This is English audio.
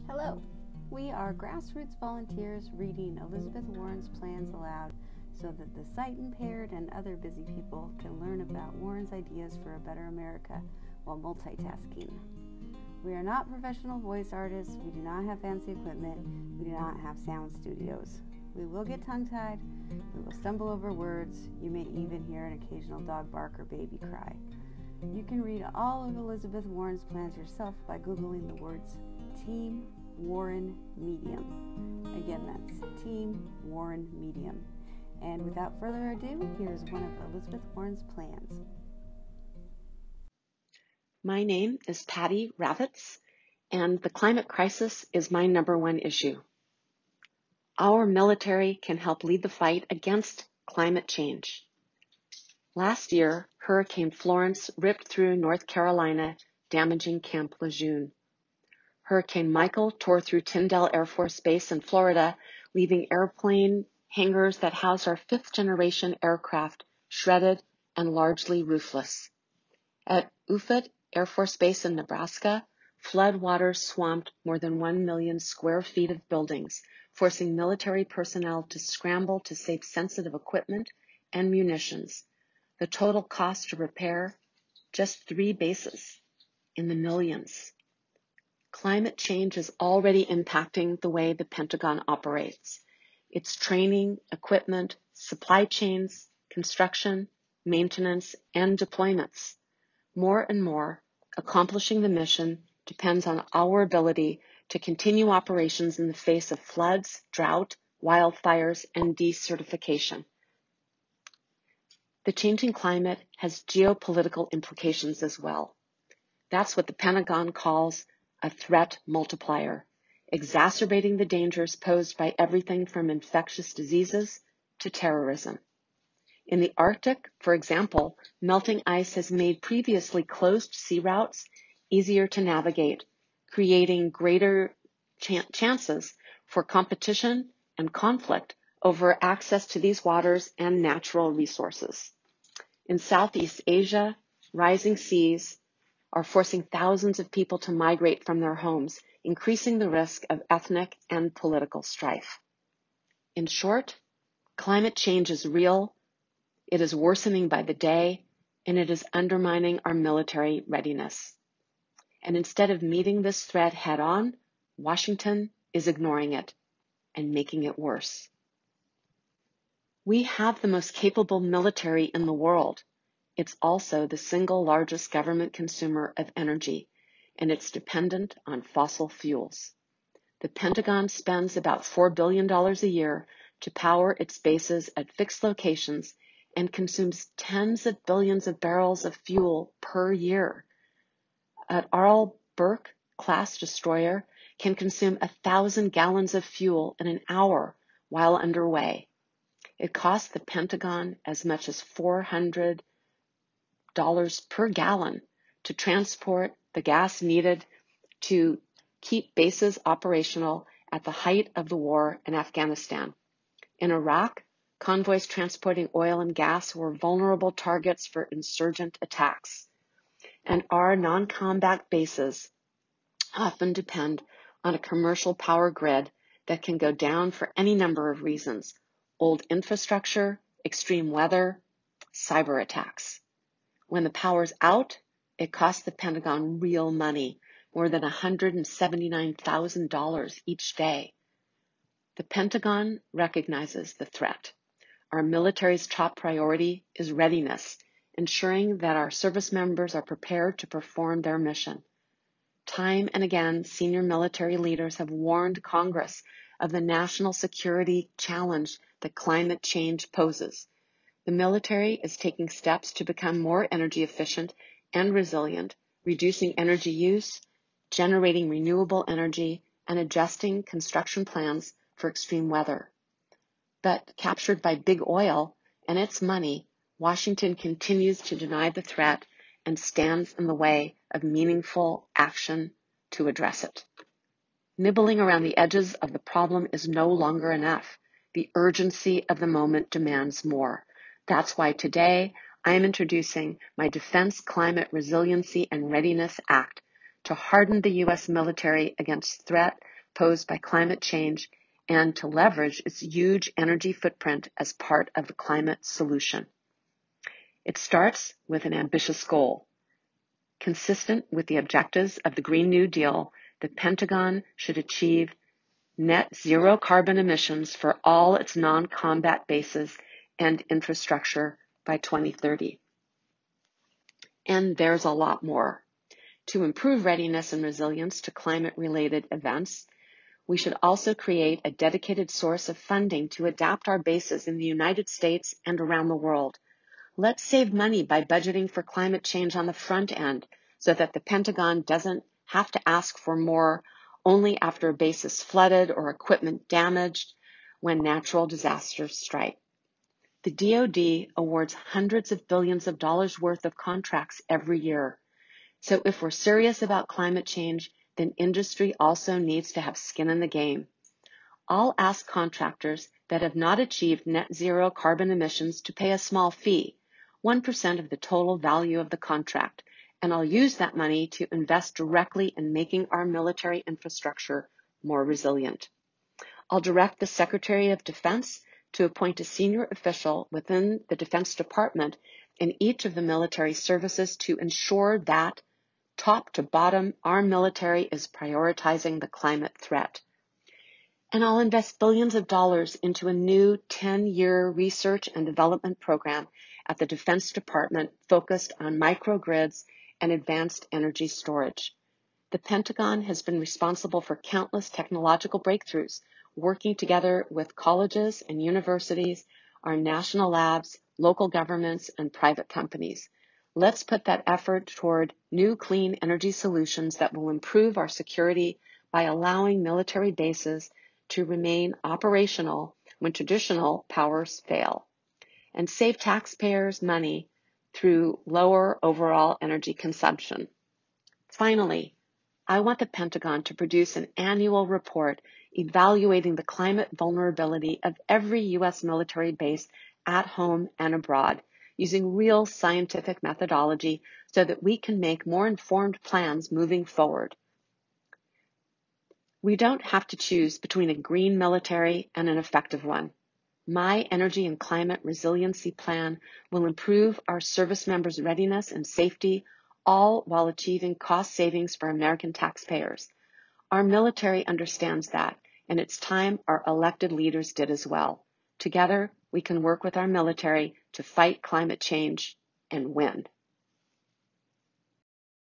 Hello, we are grassroots volunteers reading Elizabeth Warren's plans aloud so that the sight impaired and other busy people can learn about Warren's ideas for a better America while multitasking. We are not professional voice artists, we do not have fancy equipment, we do not have sound studios. We will get tongue-tied, we will stumble over words, you may even hear an occasional dog bark or baby cry. You can read all of Elizabeth Warren's plans yourself by Googling the words Team Warren Medium. Again, that's Team Warren Medium. And without further ado, here's one of Elizabeth Warren's plans. My name is Pattie R, and the climate crisis is my #1 issue. Our military can help lead the fight against climate change. Last year, Hurricane Florence ripped through North Carolina, damaging Camp Lejeune. Hurricane Michael tore through Tyndall Air Force Base in Florida, leaving airplane hangars that house our 5th-generation aircraft shredded and largely roofless. At Offutt Air Force Base in Nebraska, floodwaters swamped more than 1 million square feet of buildings, forcing military personnel to scramble to save sensitive equipment and munitions. The total cost to repair just 3 bases in the millions. Climate change is already impacting the way the Pentagon operates. Its training, equipment, supply chains, construction, maintenance, and deployments. More and more, accomplishing the mission depends on our ability to continue operations in the face of floods, drought, wildfires, and desertification. The changing climate has geopolitical implications as well. That's what the Pentagon calls a threat multiplier, exacerbating the dangers posed by everything from infectious diseases to terrorism. In the Arctic, for example, melting ice has made previously closed sea routes easier to navigate, creating greater chances for competition and conflict over access to these waters and natural resources. In Southeast Asia, rising seas are forcing thousands of people to migrate from their homes, increasing the risk of ethnic and political strife. In short, climate change is real, it is worsening by the day, and it is undermining our military readiness. And instead of meeting this threat head-on, Washington is ignoring it and making it worse. We have the most capable military in the world. It's also the single largest government consumer of energy, and it's dependent on fossil fuels. The Pentagon spends about $4 billion a year to power its bases at fixed locations and consumes tens of billions of barrels of fuel per year. An Arleigh Burke-class destroyer can consume 1,000 gallons of fuel in an hour while underway. It costs the Pentagon as much as $400 per gallon to transport the gas needed to keep bases operational at the height of the war in Afghanistan. In Iraq, convoys transporting oil and gas were vulnerable targets for insurgent attacks. And our non-combat bases often depend on a commercial power grid that can go down for any number of reasons: old infrastructure, extreme weather, cyber attacks. When the power's out, it costs the Pentagon real money, more than $179,000 each day. The Pentagon recognizes the threat. Our military's top priority is readiness, ensuring that our service members are prepared to perform their mission. Time and again, senior military leaders have warned Congress of the national security challenge that climate change poses. The military is taking steps to become more energy efficient and resilient, reducing energy use, generating renewable energy, and adjusting construction plans for extreme weather. But captured by big oil and its money, Washington continues to deny the threat and stands in the way of meaningful action to address it. Nibbling around the edges of the problem is no longer enough. The urgency of the moment demands more. That's why today I am introducing my Defense Climate Resiliency and Readiness Act to harden the U.S. military against threat posed by climate change and to leverage its huge energy footprint as part of the climate solution. It starts with an ambitious goal. Consistent with the objectives of the Green New Deal, the Pentagon should achieve net zero carbon emissions for all its non-combat bases and infrastructure by 2030. And there's a lot more. To improve readiness and resilience to climate-related events, we should also create a dedicated source of funding to adapt our bases in the United States and around the world. Let's save money by budgeting for climate change on the front end so that the Pentagon doesn't have to ask for more only after a base is flooded or equipment damaged when natural disasters strike. The DoD awards hundreds of billions of dollars worth of contracts every year. So if we're serious about climate change, then industry also needs to have skin in the game. I'll ask contractors that have not achieved net zero carbon emissions to pay a small fee, 1% of the total value of the contract, and I'll use that money to invest directly in making our military infrastructure more resilient. I'll direct the Secretary of Defense to appoint a senior official within the Defense Department in each of the military services to ensure that, top to bottom, our military is prioritizing the climate threat. And I'll invest billions of dollars into a new 10-year research and development program at the Defense Department focused on microgrids and advanced energy storage. The Pentagon has been responsible for countless technological breakthroughs, working together with colleges and universities, our national labs, local governments, and private companies. Let's put that effort toward new clean energy solutions that will improve our security by allowing military bases to remain operational when traditional powers fail, and save taxpayers money through lower overall energy consumption. Finally, I want the Pentagon to produce an annual report evaluating the climate vulnerability of every U.S. military base at home and abroad, using real scientific methodology so that we can make more informed plans moving forward. We don't have to choose between a green military and an effective one. My energy and climate resiliency plan will improve our service members' readiness and safety, all while achieving cost savings for American taxpayers. Our military understands that, and it's time our elected leaders did as well. Together, we can work with our military to fight climate change and win.